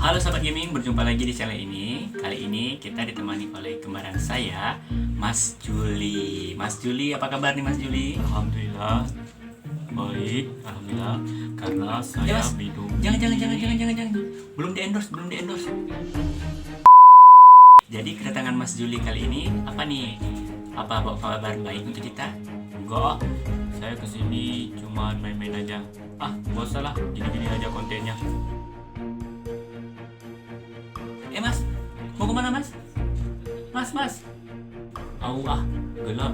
Halo sahabat gaming, berjumpa lagi di channel ini. Kali ini kita ditemani oleh kembaran saya, Mas Juli. Mas Juli, apa kabar nih Mas Juli? Alhamdulillah baik, alhamdulillah karena saya Mas, minum jangan. Belum di endorse. Jadi kedatangan Mas Juli kali ini apa nih? Apa bawa kabar baik untuk kita? enggak, saya kesini cuma main-main aja. Bosan lah, gini-gini aja kontennya. Mas, mau kemana Mas? Mas. Gelap.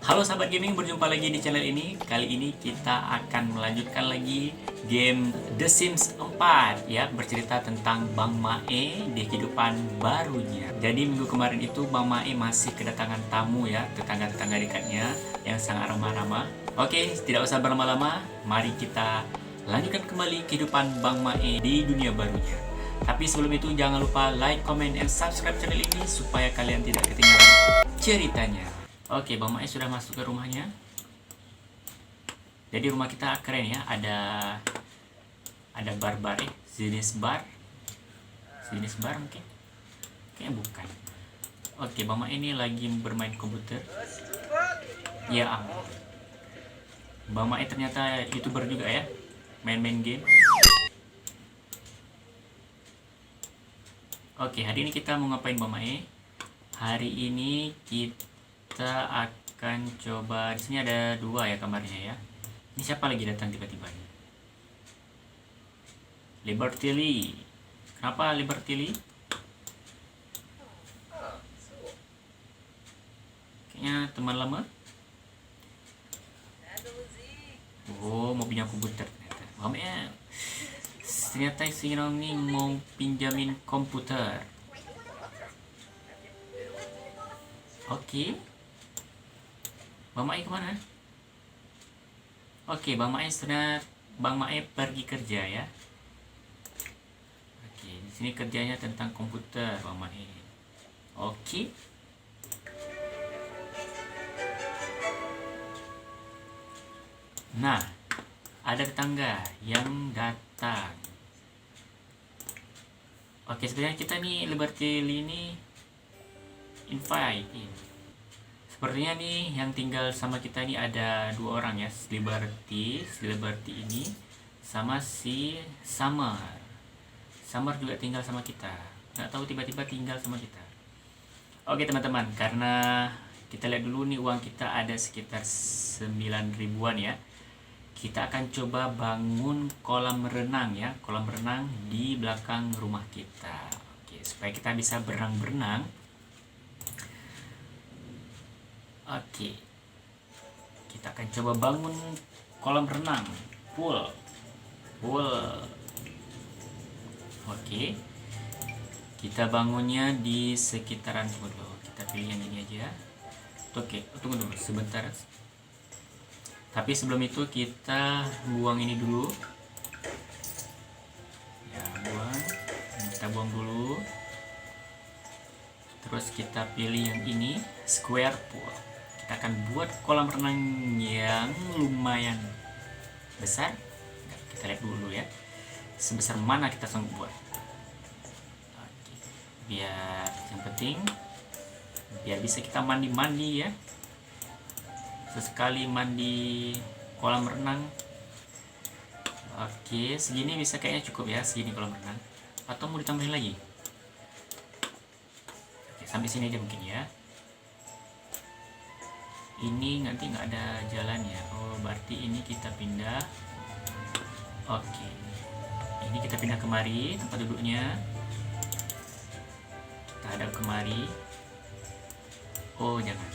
Halo sahabat gaming, berjumpa lagi di channel ini. Kali ini kita akan melanjutkan lagi game The Sims 4 ya, bercerita tentang Bang Mae di kehidupan barunya. Jadi minggu kemarin itu Bang Mae masih kedatangan tamu ya, tetangga-tetangga dekatnya yang sangat ramah-ramah. Oke, tidak usah berlama-lama, mari kita lanjutkan kembali kehidupan Bang Mae di dunia barunya. Tapi sebelum itu jangan lupa like, comment, and subscribe channel ini supaya kalian tidak ketinggalan ceritanya. Oke, Bang Mae sudah masuk ke rumahnya. Jadi rumah kita keren ya, ada bar-bar jenis bar mungkin. Kayaknya bukan. Oke, Bang Mae ini lagi bermain komputer. Ya ampun. Bang Mae ternyata YouTuber juga ya, main-main game. Oke, hari ini kita mau ngapain Bang Mae? Hari ini kita akan coba, di sini ada 2 ya kamarnya ya. Ini siapa lagi datang tiba-tiba nih? Liberty Lee. Kenapa Liberty Lee? Kayaknya teman lama. Oh, mau pinjam komputer ternyata. Ternyata si ini mau pinjamin komputer. Oke. Bang Mae kemana? Oke, Bang Mae pergi kerja ya. Oke, di sini kerjanya tentang komputer Bang Mae. Oke. Nah, ada tetangga yang datang. Oke, sebenarnya kita nih Liberty ini invite. Sepertinya nih yang tinggal sama kita ini ada 2 orang ya, Liberty ini sama si Summer. Summer juga tinggal sama kita. Nggak tahu tiba-tiba tinggal sama kita. Oke teman-teman, karena kita lihat dulu nih uang kita ada sekitar 9 ribuan ya. Kita akan coba bangun kolam renang ya, kolam renang di belakang rumah kita. Oke, supaya kita bisa berenang-berenang. Oke, kita akan coba bangun kolam renang, pool. Oke, kita bangunnya di sekitaran dulu. Kita pilih yang ini aja. Oke, tunggu dulu sebentar. Tapi sebelum itu kita buang ini dulu. Ya, kita buang dulu. Terus kita pilih yang ini, square pool. Kita akan buat kolam renang yang lumayan besar. Kita lihat dulu ya, sebesar mana kita sanggup buat. Oke. Yang penting biar bisa kita mandi-mandi ya. Sesekali mandi kolam renang. Oke, segini bisa kayaknya cukup ya, segini kolam renang. Atau mau ditambahin lagi? Oke, sampai sini aja mungkin ya. Ini nanti nggak ada jalan ya. Oh, berarti ini kita pindah. Oke, ini kita pindah kemari tempat duduknya. Kita hadap kemari. Oh jangan,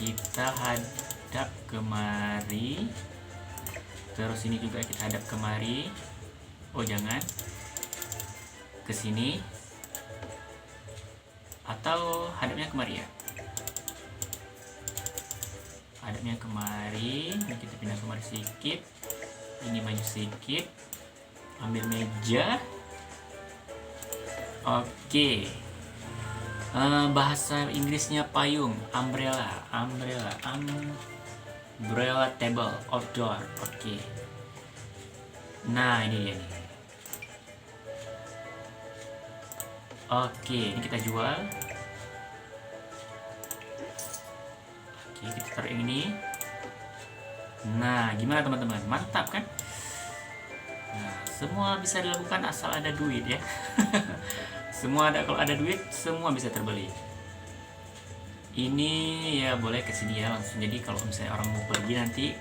kita hadap kemari. Terus ini juga kita hadap kemari. Oh jangan, ke sini. Atau hadapnya kemari ya. Hadapnya kemari. Ini kita pindah kemari sedikit. Ini maju sedikit. Ambil meja. Oke. Bahasa Inggrisnya payung, umbrella table outdoor. Oke. Nah, ini dia nih. Oke, ini kita jual. Oke, kita taruh yang ini. Nah, gimana teman-teman? Mantap kan? Nah, semua bisa dilakukan asal ada duit ya. Kalau ada duit, semua bisa terbeli. Ini ya boleh ke sini ya langsung. Jadi kalau misalnya orang mau pergi nanti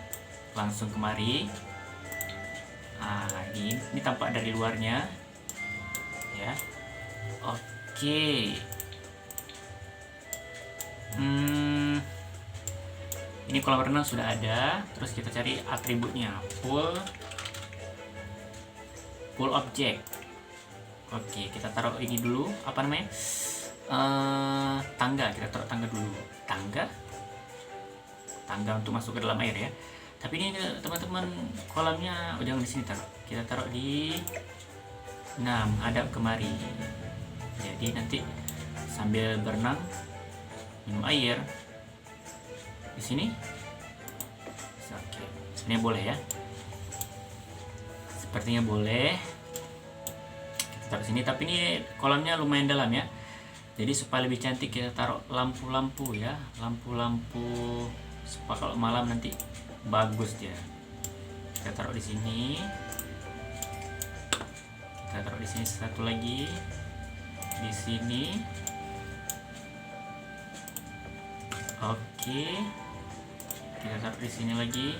langsung kemari. Nah, ini tampak dari luarnya. Ya. Oke. Ini kolam renang sudah ada. Terus kita cari atributnya. Pool object. Oke, kita taruh ini dulu. Apa namanya? Tangga. Kita taruh tangga dulu. Tangga untuk masuk ke dalam air ya. Tapi ini teman-teman, kolamnya jangan di sini taruh. Kita taruh di menghadap kemari. Jadi nanti sambil berenang minum air di sini. Oke, sebenarnya boleh ya. Sepertinya boleh. Kita taruh sini, tapi ini kolamnya lumayan dalam ya. Jadi supaya lebih cantik kita taruh lampu-lampu ya, lampu-lampu supaya kalau malam nanti bagus dia. Kita taruh di sini. Kita taruh di sini satu lagi. Di sini. Oke. Kita taruh di sini lagi.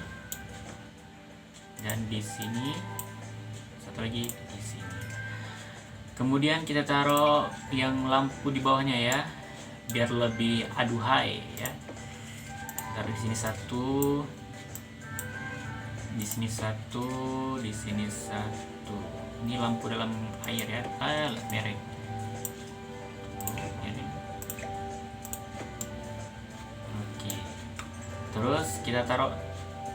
Dan di sini. Satu lagi di sini. Kemudian kita taruh yang lampu di bawahnya ya, biar lebih aduhai ya. Taruh di sini satu. Di sini satu, di sini satu. Ini lampu dalam air ya. Merek. Oke. Terus kita taruh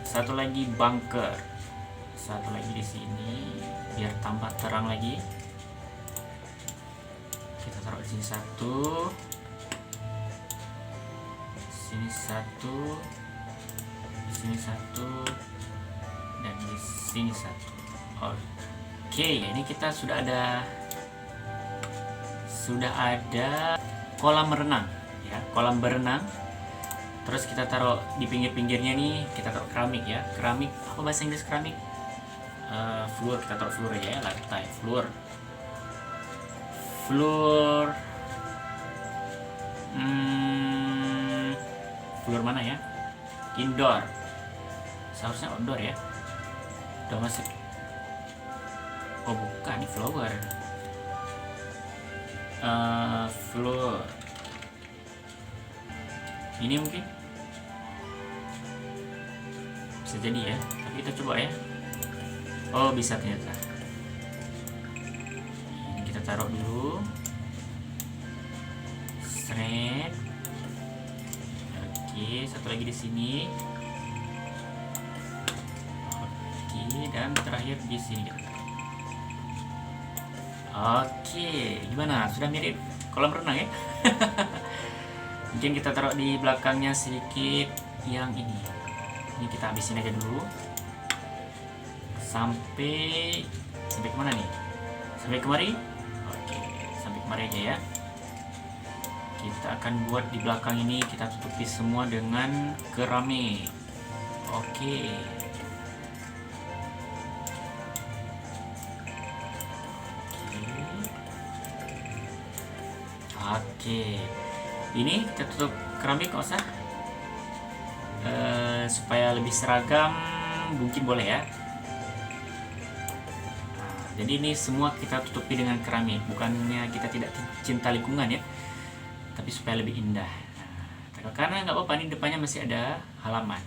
satu lagi bunker. Satu lagi di sini biar tambah terang lagi. Kita taruh di sini satu. Di sini satu. Di sini satu. Dan di sini satu. Oke, ini kita sudah ada kolam renang ya, kolam berenang. Terus kita taruh di pinggir-pinggirnya nih, kita taruh keramik ya. Keramik, apa bahasa Inggris keramik? Floor, kita taruh floor ya, lantai, floor. Floor mana ya? Indoor. Seharusnya outdoor ya. Udah masuk. Oh bukan, ini flower. Floor. Ini mungkin bisa jadi ya, tapi kita coba ya. Oh bisa ternyata. Ini kita taruh dulu. Seret. Oke, satu lagi di sini. Oke, dan terakhir di sini. Oke, gimana? Sudah mirip kolam renang ya? Mungkin kita taruh di belakangnya sedikit yang ini. Ini kita habisin aja dulu. Sampai kemana nih? Sampai kemari? Oke, sampai kemari aja ya. Kita akan buat di belakang ini, kita tutupi semua dengan keramik. Oke. Oke, ini kita tutup keramik nggak usah, supaya lebih seragam mungkin boleh ya. Nah, jadi ini semua kita tutupi dengan keramik, bukannya kita tidak cinta lingkungan ya, tapi supaya lebih indah. Nah, karena nggak apa-apa, ini depannya masih ada halaman.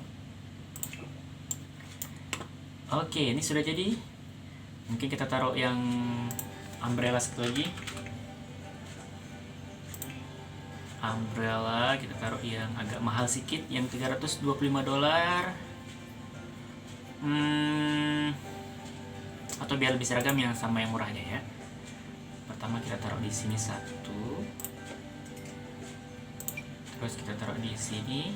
Oke, ini sudah jadi. Mungkin kita taruh yang umbrella satu lagi. Umbrella kita taruh yang agak mahal sedikit, yang $325. Atau biar lebih seragam yang sama yang murahnya ya. Pertama kita taruh di sini satu. Terus kita taruh di sini.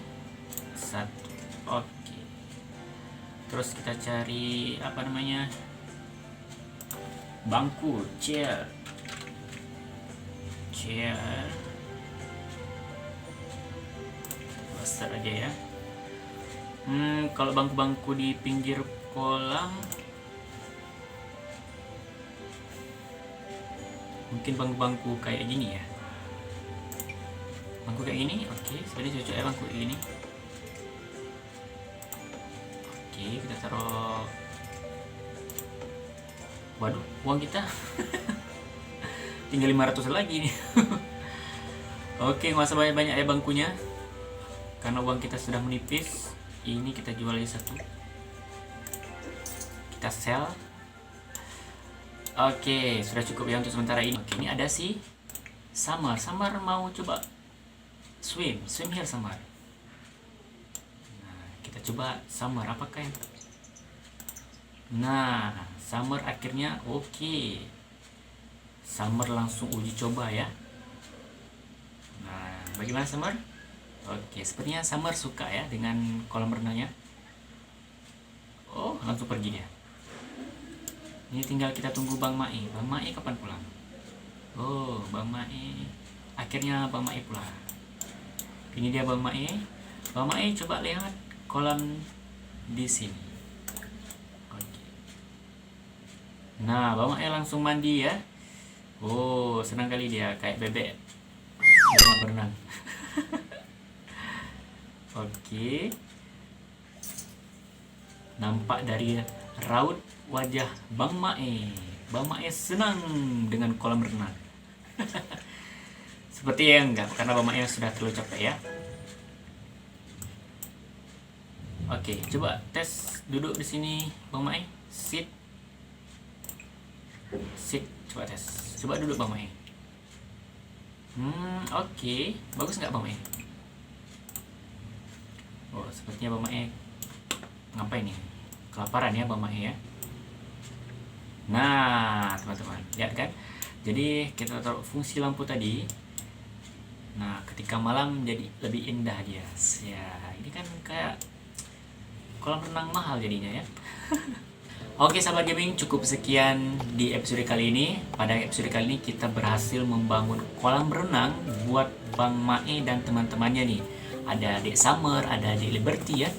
Satu. Oke. Terus kita cari apa namanya? Bangku, chair. Besar aja ya. Kalau bangku-bangku di pinggir kolam mungkin bangku-bangku kayak gini ya. Bangku kayak gini, oke. Sebenarnya cocok ya bangku kayak gini. Oke, kita taruh. Waduh, uang kita tinggal 500 lagi nih. Oke, nggak usah banyak-banyak ya bangkunya, karena uang kita sudah menipis. Ini kita jual aja satu, kita sell. Oke, sudah cukup ya untuk sementara ini. Oke, ini ada si Summer mau coba swim here Summer. Nah, kita coba Summer apakah yang... Nah, Summer akhirnya oke. Summer langsung uji coba ya. Nah, bagaimana Summer? Oke, sepertinya Summer suka ya dengan kolam renangnya. Oh, langsung pergi dia. Ini tinggal kita tunggu Bang Mae. Bang Mae kapan pulang? Oh, Bang Mae. Akhirnya Bang Mae pulang. Ini dia Bang Mae. Bang Mae coba lihat kolam di sini. Oke. Nah, Bang Mae langsung mandi ya. Oh, senang kali dia kayak bebek berenang. Oke. Nampak dari raut wajah Bang Mae. Bang Mae senang dengan kolam renang. Seperti yang enggak, karena Bang Mae sudah terlalu capek ya. Oke, coba tes duduk di sini Bang Mae. Sit, coba tes. Coba duduk Bang Mae. Oke, bagus nggak Bang Mae? Oh, sepertinya Bang Mae ngapain nih? Kelaparan ya Bang Mae ya. Nah, teman-teman, lihat kan? Jadi kita taruh fungsi lampu tadi. Nah, ketika malam jadi lebih indah dia. Ya, ini kan kayak kolam renang mahal jadinya ya. Oke sahabat gaming, cukup sekian di episode kali ini. Pada episode kali ini kita berhasil membangun kolam renang buat Bang Mae dan teman-temannya nih. Ada Dek Summer, ada Dek Liberty ya.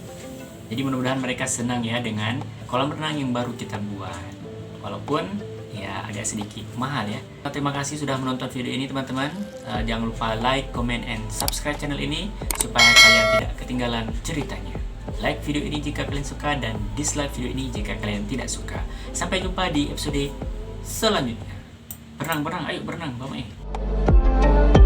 Jadi mudah-mudahan mereka senang ya dengan kolam renang yang baru kita buat. Walaupun ya agak sedikit mahal ya. Terima kasih sudah menonton video ini teman-teman. Jangan lupa like, comment, and subscribe channel ini supaya kalian tidak ketinggalan ceritanya. Like video ini jika kalian suka dan dislike video ini jika kalian tidak suka. Sampai jumpa di episode selanjutnya. Berenang, ayo berenang Bang Mae.